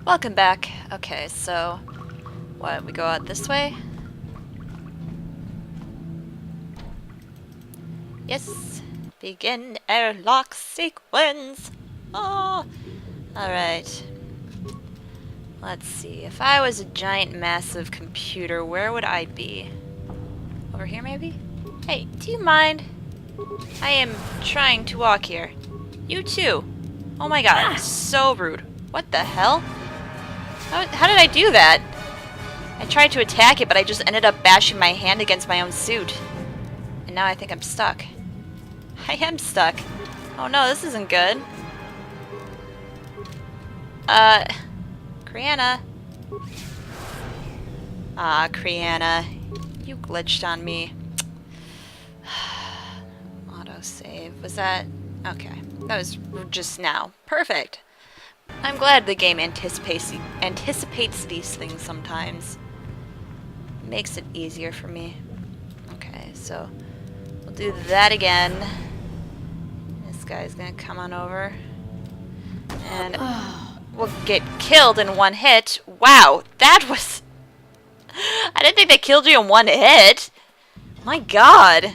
Welcome back. Okay, so what, we go out this way? Yes. Begin airlock sequence. Oh. Alright. Let's see. If I was a giant massive computer, where would I be? Over here maybe? Hey, do you mind? I am trying to walk here. You too. Oh my god, so rude. What the hell? How did I do that? I tried to attack it, but I just ended up bashing my hand against my own suit. And now I think I'm stuck. I am stuck. Oh no, this isn't good. Kriana. Ah, Kriana. You glitched on me. Autosave. Was that... Okay. That was just now. Perfect. I'm glad the game anticipates these things sometimes. It makes it easier for me. Okay, so we'll do that again. This guy's gonna come on over. And we'll get killed in one hit. Wow, that was... I didn't think they killed you in one hit. My god.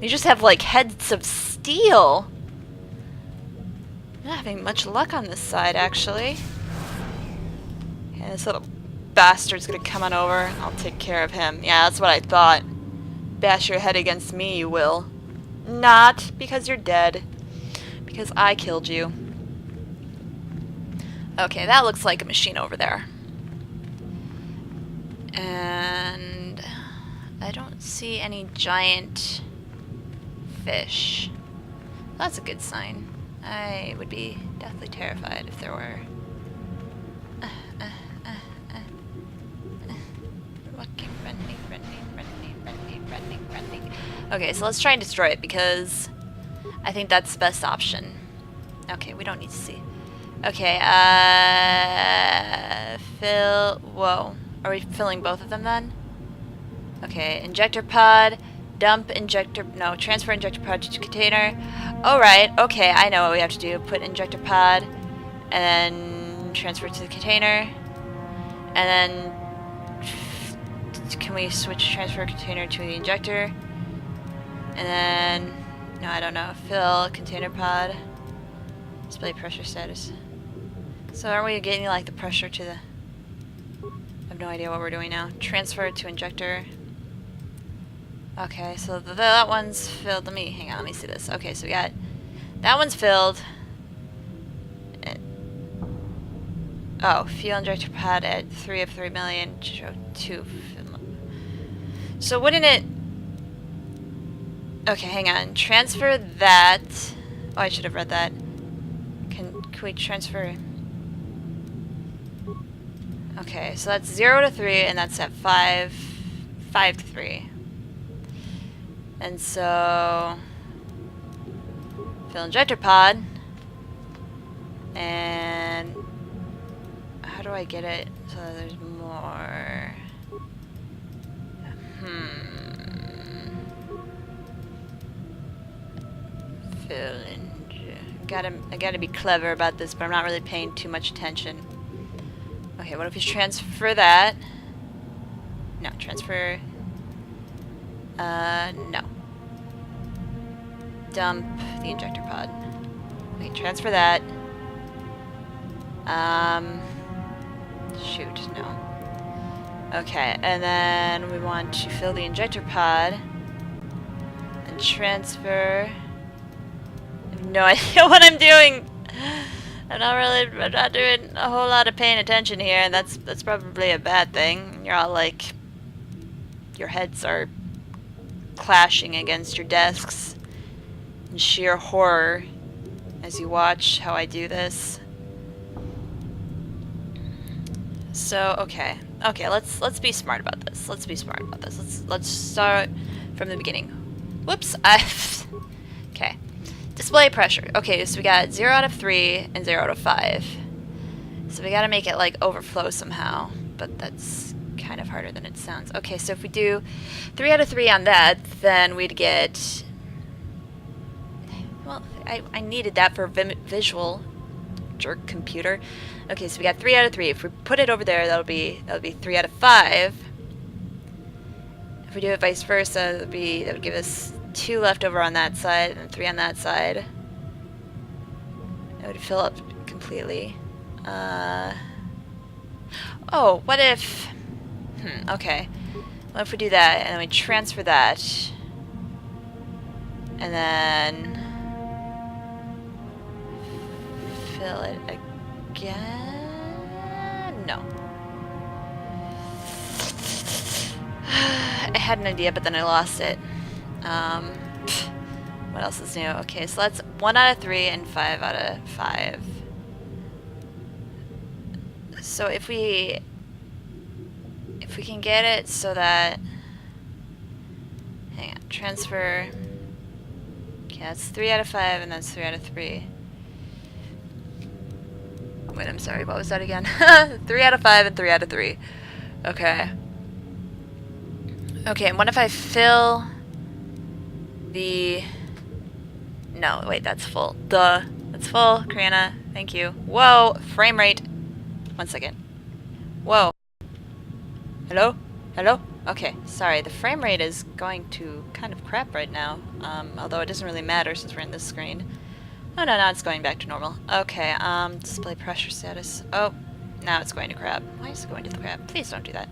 You just have like heads of steel. I'm not having much luck on this side, actually. Okay, this little bastard's gonna come on over. I'll take care of him. Yeah, that's what I thought. Bash your head against me, you will. Not because you're dead. Because I killed you. Okay, that looks like a machine over there. And I don't see any giant fish. That's a good sign. I would be deathly terrified if there were. Running. Okay, so let's try and destroy it because I think that's the best option. Okay, we don't need to see. Okay, fill... Whoa. Are we filling both of them then? Okay, injector pod, dump injector... No, transfer injector pod to container. Alright, okay, I know what we have to do. Put injector pod, and then transfer to the container. And then... Can we switch transfer container to the injector? And then... No, I don't know. Fill container pod. Display pressure status. So are we getting like the pressure to the... I have no idea what we're doing now. Transfer to injector. Okay, so that one's filled. Hang on, let me see this. Okay, so we got... That one's filled. Oh, fuel injector pod at 3 of 3 million. 2. So wouldn't it... Okay, hang on. Transfer that... Oh, I should have read that. Can we transfer... Okay, so that's 0 to 3, and that's at 5 to 3. And so... Fill injector pod. And... How do I get it so that there's more... Fill in... I gotta be clever about this, but I'm not really paying too much attention. Okay, what if we transfer that? No, transfer... no. Dump the injector pod. Okay, transfer that. Shoot, no. Okay, and then we want to fill the injector pod and transfer... I have no idea what I'm doing. I'm not doing a whole lot of paying attention here, and that's probably a bad thing. You're all like, your heads are clashing against your desks in sheer horror as you watch how I do this. So, okay, let's be smart about this. Let's start from the beginning. Whoops, okay. Display pressure. Okay, so we got 0 out of 3 and 0 out of 5. So we gotta make it like overflow somehow, but that's kind of harder than it sounds. Okay, so if we do 3 out of 3 on that, then we'd get... Well, I needed that for visual, jerk computer. Okay, so we got 3 out of 3. If we put it over there, that'll be 3 out of 5. If we do it vice versa, that would give us 2 left over on that side and 3 on that side. It would fill up completely. Oh, what if... okay. What if we do that, and then we transfer that, and then fill it again? No. I had an idea, but then I lost it. What else is new? Okay, so that's 1 out of 3 and 5 out of 5. So if we can get it so that, hang on, transfer, okay, that's 3 out of 5 and that's 3 out of 3. Wait, I'm sorry, what was that again? 3 out of 5 and 3 out of 3. Okay. Okay, and what if I fill the... No, wait, that's full. Duh. That's full, Kriana. Thank you. Whoa, frame rate. 1 second. Whoa. Hello? Hello? Okay, sorry. The frame rate is going to kind of crap right now. Although it doesn't really matter since we're in this screen. Oh, no, now it's going back to normal. Okay, display pressure status. Oh, now it's going to crap. Why is it going to the crap? Please don't do that.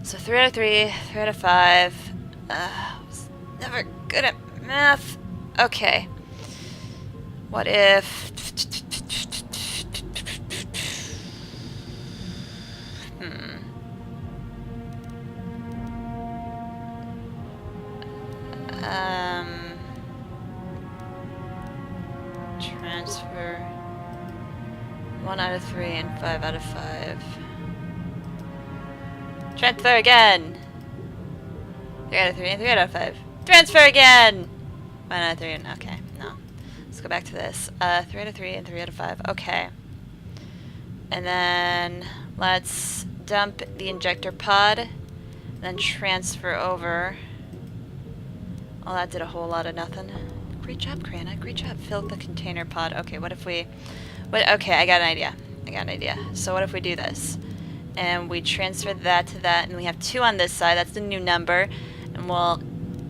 So 3 out of 3, 3 out of 5. I was never good at math. Okay. What if... Transfer 1 out of 3 and 5 out of 5. Transfer again! 3 out of 3 and 3 out of 5. Transfer again! 1 out of 3 and... Okay, no. Let's go back to this. 3 out of 3 and 3 out of 5. Okay. And then let's dump the injector pod. And then transfer over. Oh, that did a whole lot of nothing. Great job, Kriana. Great job. Fill the container pod. Okay, what if we... okay, I got an idea. So what if we do this? And we transfer that to that, and we have 2 on this side. That's the new number. And we'll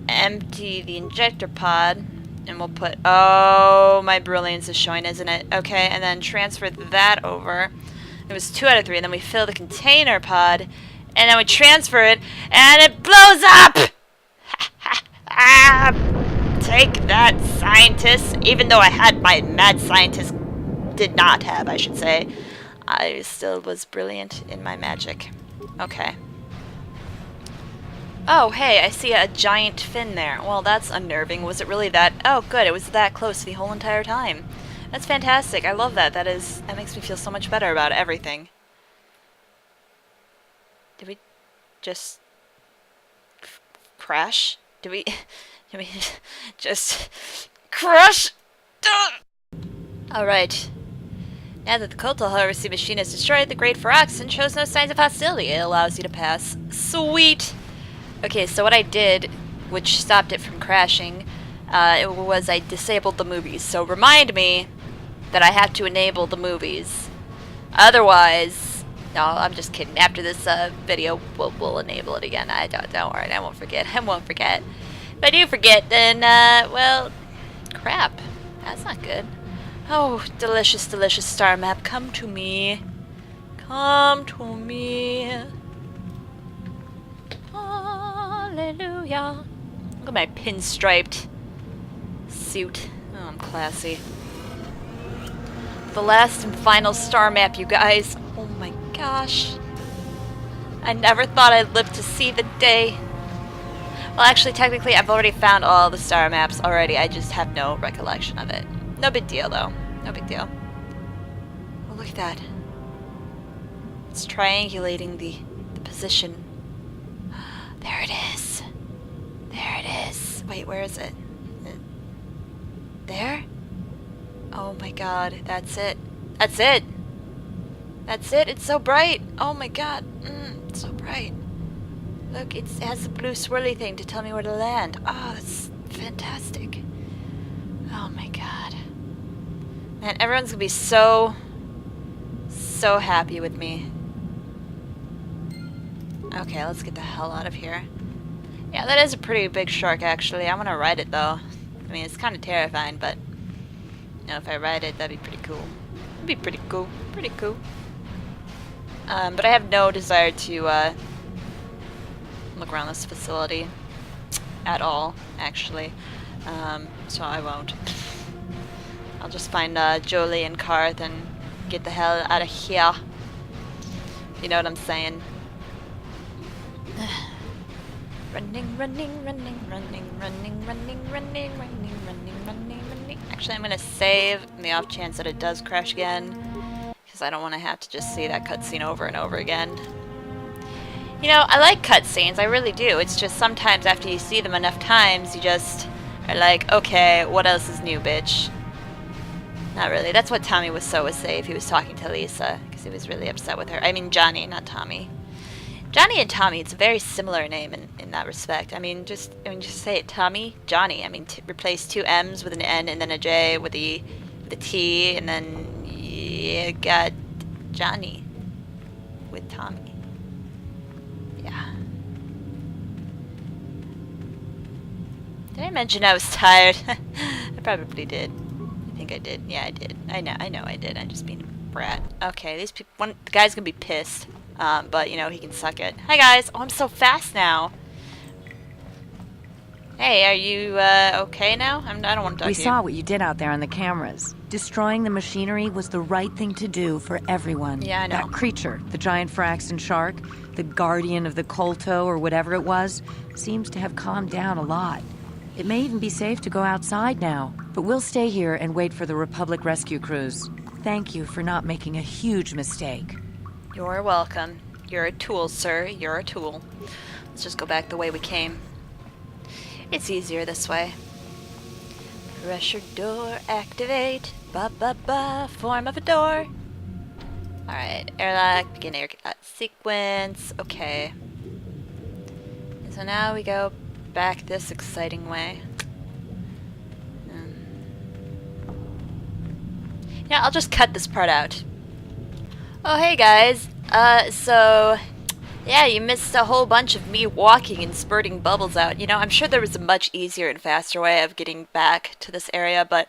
empty the injector pod, and we'll put... Oh, my brilliance is showing, isn't it? Okay, and then transfer that over. It was 2 out of 3, and then we fill the container pod, and then we transfer it, and it blows up! Take that, scientist! Even though I had my mad scientist... Did not have, I should say. I still was brilliant in my magic. Okay. Oh, hey, I see a giant fin there. Well, that's unnerving. Was it really that... Oh, good, it was that close the whole entire time. That's fantastic. I love that. That makes me feel so much better about everything. Did we just... crash? Did we just crash? Alright. Now that the KOTOR harvesting machine has destroyed the Great Ferox and shows no signs of hostility, it allows you to pass. Sweet! Okay, so what I did, which stopped it from crashing, was I disabled the movies. So remind me that I have to enable the movies. Otherwise, no, I'm just kidding. After this video, we'll enable it again. Don't worry, I won't forget. I won't forget. If I do forget, then, well, crap. That's not good. Oh, delicious, delicious star map. Come to me. Come to me. Hallelujah. Look at my pinstriped suit. Oh, I'm classy. The last and final star map, you guys. Oh my gosh. I never thought I'd live to see the day. Well, actually, technically, I've already found all the star maps already. I just have no recollection of it. No big deal, though. No big deal. Oh, look at that. It's triangulating the position. There it is. There it is. Wait, where is it? There? Oh my god, that's it. That's it! That's it, it's so bright! Oh my god, it's so bright. Look, it has a blue swirly thing to tell me where to land. Oh, that's fantastic. Oh my god. Man, everyone's gonna be so so happy with me. Okay, let's get the hell out of here. Yeah, that is a pretty big shark, actually. I want to ride it, though. I mean, it's kind of terrifying, but... You know, if I ride it, that'd be pretty cool. It'd be pretty cool. Pretty cool. But I have no desire to, look around this facility. At all, actually. So I won't. I'll just find, Jolie and Karth and get the hell out of here. You know what I'm saying? Running, running, running, running, running, running, running, running, running, running, running. Actually, I'm gonna save in the off chance that it does crash again, because I don't want to have to just see that cutscene over and over again. You know, I like cutscenes, I really do. It's just sometimes after you see them enough times, you just are like, okay, what else is new, bitch? Not really. That's what Tommy was say if he was talking to Lisa, because he was really upset with her. I mean, Johnny, not Tommy. Johnny and Tommy, it's a very similar name in that respect. I mean, just say it, Tommy, Johnny. I mean, replace two M's with an N and then a J with the T, and then you got Johnny with Tommy. Yeah. Did I mention I was tired? I probably did. I think I did. Yeah, I did. I know I did. I'm just being a brat. Okay, these people. The guy's gonna be pissed. But, you know, he can suck it. Hi, guys. Oh, I'm so fast now. Hey, are you, okay now? I don't want to talk to you. We saw what you did out there on the cameras. Destroying the machinery was the right thing to do for everyone. Yeah, I know. That creature, the giant Fraxton shark, the guardian of the KOTOR or whatever it was, seems to have calmed down a lot. It may even be safe to go outside now. But we'll stay here and wait for the Republic rescue crews. Thank you for not making a huge mistake. You're welcome. You're a tool, sir. You're a tool. Let's just go back the way we came. It's easier this way. Pressure door activate. Ba ba ba. Form of a door. Alright. Airlock. Begin air sequence. Okay. So now we go back this exciting way. Yeah, I'll just cut this part out. Oh, hey guys. So, yeah, you missed a whole bunch of me walking and spurting bubbles out. You know, I'm sure there was a much easier and faster way of getting back to this area, but,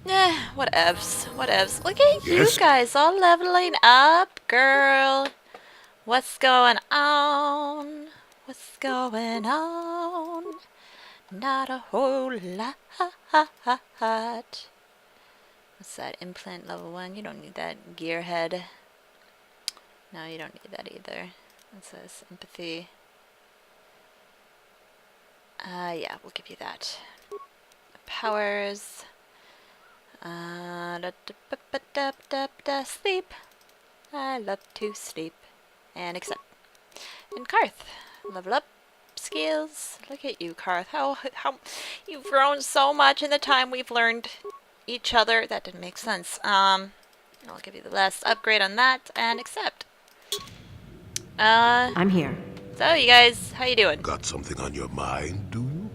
whatevs. Whatevs. Look at you guys all leveling up, girl. What's going on? What's going on? Not a whole lot. What's that? Implant level 1. You don't need that. Gearhead. No, you don't need that either. What's this? Empathy. Yeah, we'll give you that. Powers. Sleep. I love to sleep. And accept. And Karth. Level up. Skills. Look at you, Karth. How you've grown so much in the time we've learned each other. That didn't make sense. I'll give you the last upgrade on that and accept. I'm here. So you guys, how you doing? Got something on your mind, do you?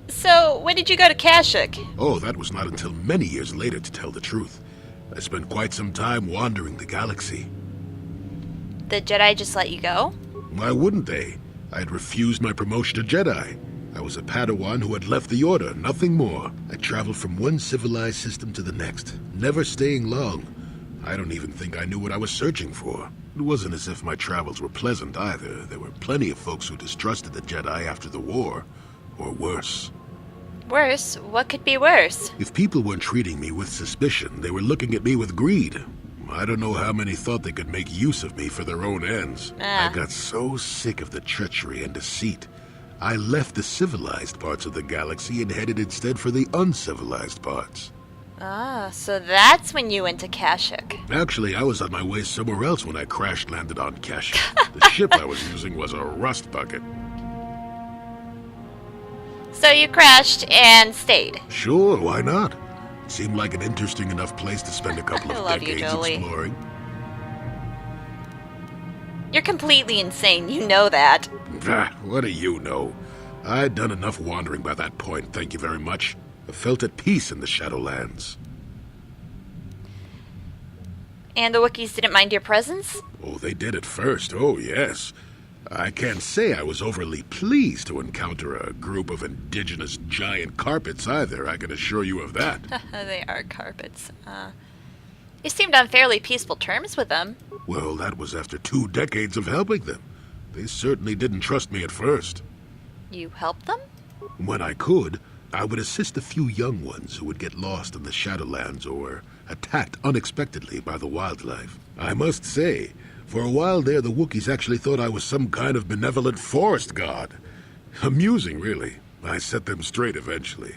So when did you go to Kashyyyk? Oh, that was not until many years later, to tell the truth. I spent quite some time wandering the galaxy. The Jedi just let you go? Why wouldn't they? I had refused my promotion to Jedi. I was a Padawan who had left the Order, nothing more. I traveled from one civilized system to the next, never staying long. I don't even think I knew what I was searching for. It wasn't as if my travels were pleasant either. There were plenty of folks who distrusted the Jedi after the war, or worse. Worse? What could be worse? If people weren't treating me with suspicion, they were looking at me with greed. I don't know how many thought they could make use of me for their own ends. I got so sick of the treachery and deceit. I left the civilized parts of the galaxy and headed instead for the uncivilized parts. Ah, so that's when you went to Kashyyyk. Actually, I was on my way somewhere else when I crash-landed on Kashyyyk. The ship I was using was a rust bucket. So you crashed and stayed? Sure, why not? It seemed like an interesting enough place to spend a couple of decades exploring. You're completely insane, you know that. What do you know? I'd done enough wandering by that point, thank you very much. I felt at peace in the Shadowlands. And the Wookiees didn't mind your presence? Oh, they did at first, oh yes. I can't say I was overly pleased to encounter a group of indigenous giant carpets either, I can assure you of that. They are carpets. You seemed on fairly peaceful terms with them. Well, that was after 2 decades of helping them. They certainly didn't trust me at first. You helped them? When I could, I would assist a few young ones who would get lost in the Shadowlands or attacked unexpectedly by the wildlife. I must say, for a while there, the Wookiees actually thought I was some kind of benevolent forest god. Amusing, really. I set them straight eventually.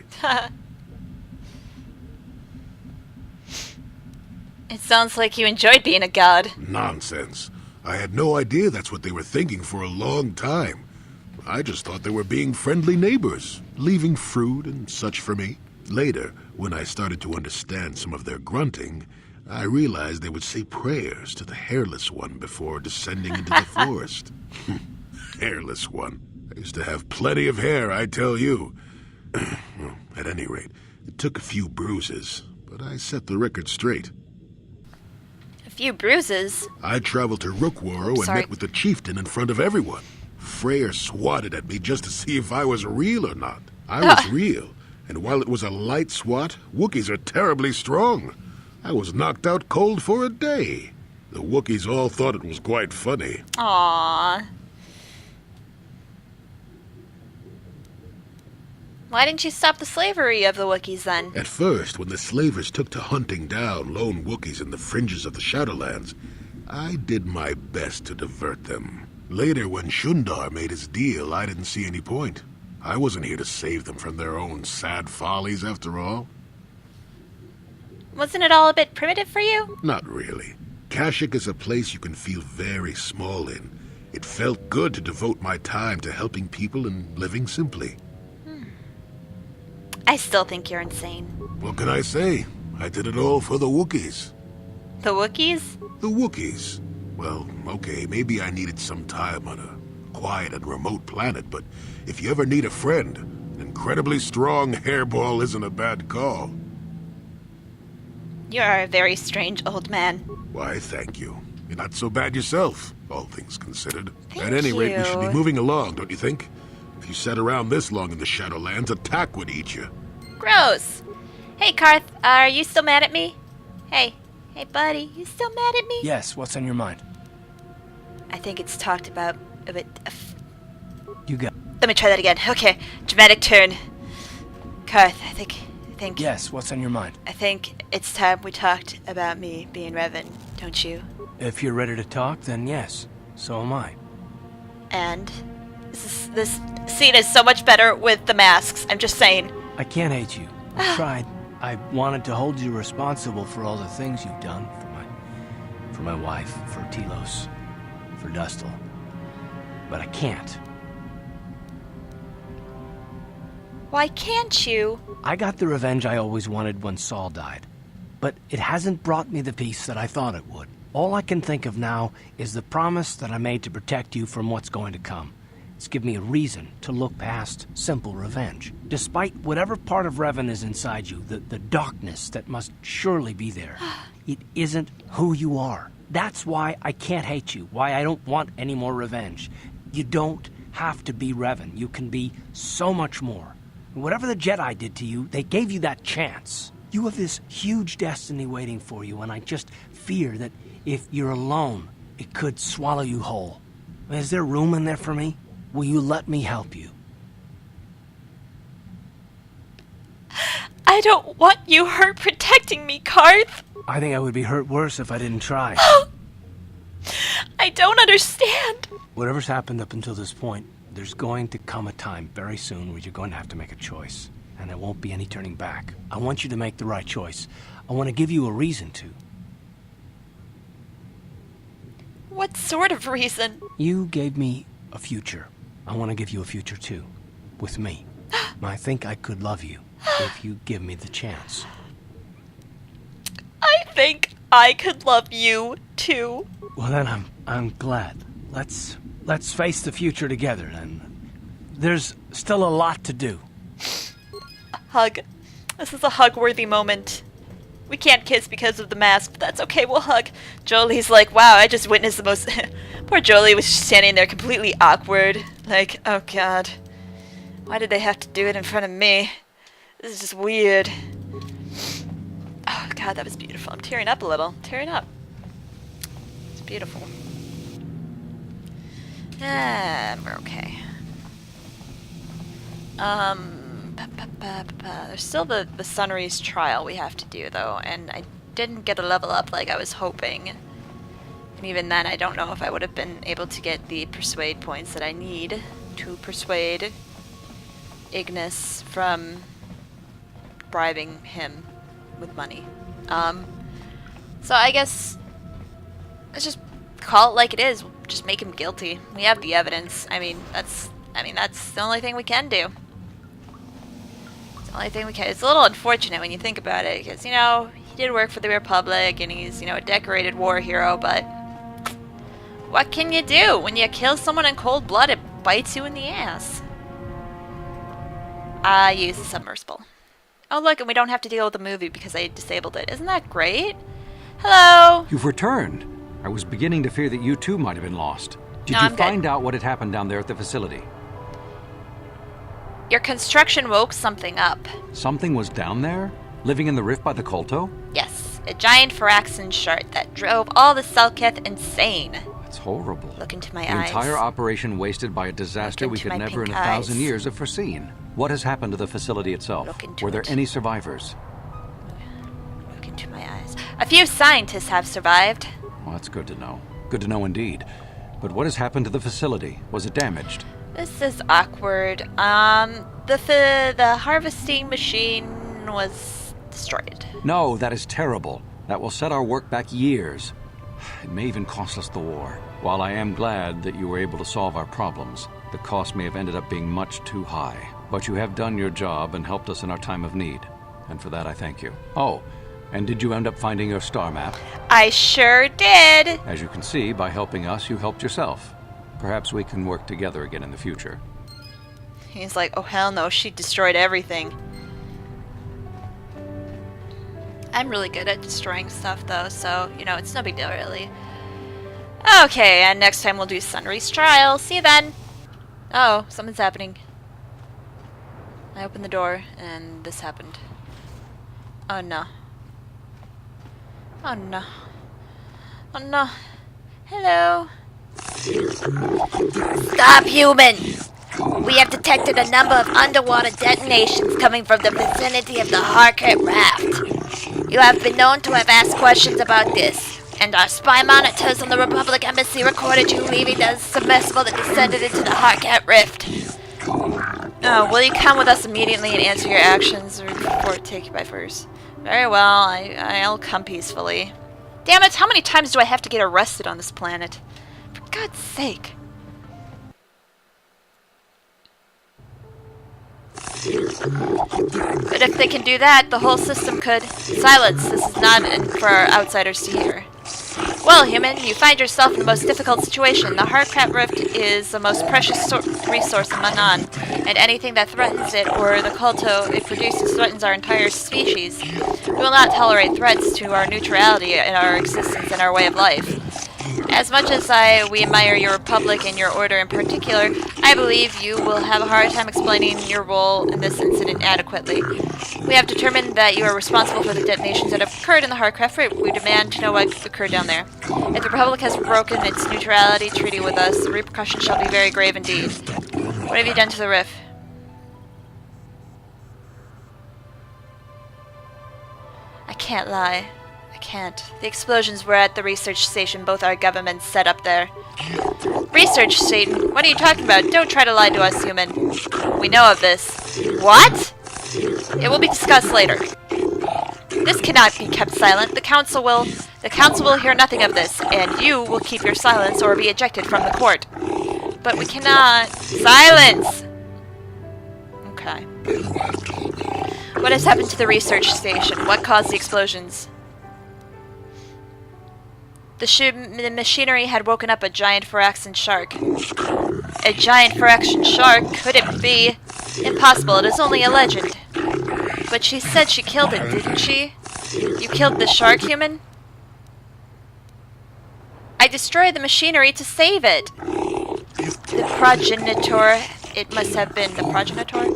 It sounds like you enjoyed being a god. Nonsense. I had no idea that's what they were thinking for a long time. I just thought they were being friendly neighbors, leaving fruit and such for me. Later, when I started to understand some of their grunting, I realized they would say prayers to the Hairless One before descending into the forest. Hairless One. I used to have plenty of hair, I tell you. Well, at any rate, it took a few bruises, but I set the record straight. A few bruises? I traveled to Rookwaro and met with the chieftain in front of everyone. Freyr swatted at me just to see if I was real or not. I was real, and while it was a light swat, Wookiees are terribly strong. I was knocked out cold for a day. The Wookiees all thought it was quite funny. Aww. Why didn't you stop the slavery of the Wookiees then? At first, when the slavers took to hunting down lone Wookiees in the fringes of the Shadowlands, I did my best to divert them. Later, when Shundar made his deal, I didn't see any point. I wasn't here to save them from their own sad follies, after all. Wasn't it all a bit primitive for you? Not really. Kashyyyk is a place you can feel very small in. It felt good to devote my time to helping people and living simply. I still think you're insane. What can I say? I did it all for the Wookiees. The Wookiees? The Wookiees. Well, okay, maybe I needed some time on a quiet and remote planet, but if you ever need a friend, an incredibly strong hairball isn't a bad call. You are a very strange old man. Why, thank you. You're not so bad yourself, all things considered. Thank At any rate, we should you. be moving along, don't you think? If you sat around this long in the Shadowlands, a tack would eat you. Gross. Hey, Karth, are you still mad at me? Hey, buddy, you still mad at me? Yes, what's on your mind? I think it's talked about a bit. You got... Let me try that again. Okay, dramatic turn. Karth, I think. Yes, what's on your mind? I think it's time we talked about me being Revan, don't you? If you're ready to talk, then yes. So am I. And this scene is so much better with the masks. I'm just saying. I can't hate you. I tried. I wanted to hold you responsible for all the things you've done for my wife, for Telos, for Dustil. But I can't. Why can't you? I got the revenge I always wanted when Saul died. But it hasn't brought me the peace that I thought it would. All I can think of now is the promise that I made to protect you from what's going to come. It's given me a reason to look past simple revenge. Despite whatever part of Revan is inside you, the darkness that must surely be there, it isn't who you are. That's why I can't hate you, why I don't want any more revenge. You don't have to be Revan. You can be so much more. Whatever the Jedi did to you, they gave you that chance. You have this huge destiny waiting for you, and I just fear that if you're alone, it could swallow you whole. Is there room in there for me? Will you let me help you? I don't want you hurt protecting me, Karth. I think I would be hurt worse if I didn't try. I don't understand. Whatever's happened up until this point, there's going to come a time very soon where you're going to have to make a choice. And there won't be any turning back. I want you to make the right choice. I want to give you a reason to. What sort of reason? You gave me a future. I want to give you a future too. With me. I think I could love you if you give me the chance. I think I could love you too. Well then I'm glad. Let's face the future together then. There's still a lot to do. Hug. This is a hug-worthy moment. We can't kiss because of the mask, but that's okay, we'll hug. Jolie's like, wow, I just witnessed the most... Poor Jolie was standing there completely awkward. Like, oh god. Why did they have to do it in front of me? This is just weird. Oh god, that was beautiful. I'm tearing up a little. Tearing up. It's beautiful. We're okay. There's still the Sunrise trial we have to do, though, and I didn't get a level up like I was hoping. And even then, I don't know if I would have been able to get the persuade points that I need to persuade Ignis from bribing him with money. So I guess let's just call it like it is. Just make him guilty. We have the evidence. I mean, that's the only thing we can do. Only thing we can. It's a little unfortunate when you think about it, because, you know, he did work for the Republic, and he's, you know, a decorated war hero, but what can you do? When you kill someone in cold blood, it bites you in the ass. I use a submersible. Oh, look, and we don't have to deal with the movie because I disabled it. Isn't that great? Hello? You've returned. I was beginning to fear that you too might have been lost. Did No, you I'm find good. out what had happened down there at the facility? Your construction woke something up. Something was down there? Living in the rift by the Kolto? Yes, a giant Faraxan shark that drove all the Selketh insane. That's horrible. Look into my The eyes. entire operation wasted by a disaster we into could my never in pink 1,000 eyes. years have foreseen. What has happened to the facility itself? Look into Were there it. any survivors? Look into my eyes. A few scientists have survived. Well, that's good to know. Good to know indeed. But what has happened to the facility? Was it damaged? This is awkward. The harvesting machine was destroyed. No, that is terrible. That will set our work back years. It may even cost us the war. While I am glad that you were able to solve our problems, the cost may have ended up being much too high. But you have done your job and helped us in our time of need. And for that, I thank you. Oh, and did you end up finding your star map? I sure did. As you can see, by helping us, you helped yourself. Perhaps we can work together again in the future. He's like, oh hell no, she destroyed everything. I'm really good at destroying stuff though, so, you know, it's no big deal really. Okay, and next time we'll do Sunrise trial. See you then. Oh, something's happening. I opened the door and this happened. Oh no. Oh no. Oh no. Hello. Stop, human! We have detected a number of underwater detonations coming from the vicinity of the Harkett raft. You have been known to have asked questions about this, and our spy monitors on the Republic Embassy recorded you leaving the submersible that descended into the Harkett rift. Oh, will you come with us immediately and answer your actions or report take you by force? Very well, I'll come peacefully. Damn it, how many times do I have to get arrested on this planet? For God's sake. But if they can do that, the whole system could. Silence, this is not meant for our outsiders to hear. Well, human, you find yourself in the most difficult situation. The Harkrat Rift is the most precious resource in Manan, and anything that threatens it or the Kolto it produces threatens our entire species. We will not tolerate threats to our neutrality in our existence and our way of life. As much as we admire your republic and your order in particular, I believe you will have a hard time explaining your role in this incident adequately. We have determined that you are responsible for the detonations that have occurred in the Harkrat Rift. We demand to know what occurred down there. If the Republic has broken its neutrality treaty with us, the repercussions shall be very grave indeed. What have you done to the rift? I can't lie. I can't. The explosions were at the research station both our governments set up there. Research station? What are you talking about? Don't try to lie to us, human. We know of this. What? It will be discussed later. This cannot be kept silent. The council will hear nothing of this, and you will keep your silence or be ejected from the court. But we cannot... Silence! Okay. What has happened to the research station? What caused the explosions? The machinery had woken up a giant Faraxan shark. A giant Faraxan shark? Could it be? Impossible, it is only a legend. But she said she killed it, didn't she? You killed the shark human? I destroyed the machinery to save it. The progenitor. It must have been the progenitor.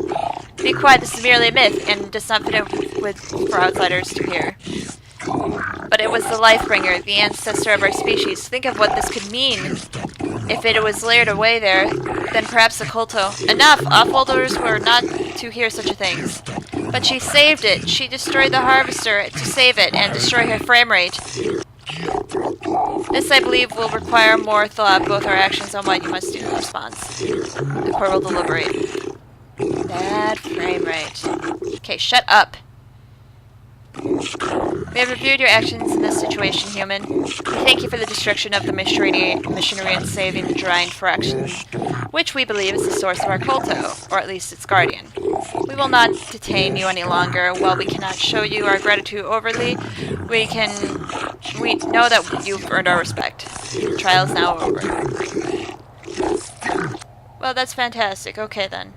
Be quiet, this is merely a myth and does not fit for outsiders to hear. But it was the Lifebringer, the ancestor of our species. Think of what this could mean. If it was layered away there, then perhaps the Kolto. Enough! Offworlders were not to hear such a things. But she saved it. She destroyed the harvester to save it and destroy her frame rate. This, I believe, will require more thought, both our actions and what you must do in response. The court will deliberate. Bad frame rate. Okay, shut up. We have reviewed your actions in this situation, human. We thank you for the destruction of the machinery and saving the Dried fractions, which we believe is the source of our Kolto, or at least its guardian. We will not detain you any longer. While we cannot show you our gratitude overly, we know that you've earned our respect. The trial is now over. Well, that's fantastic. Okay then.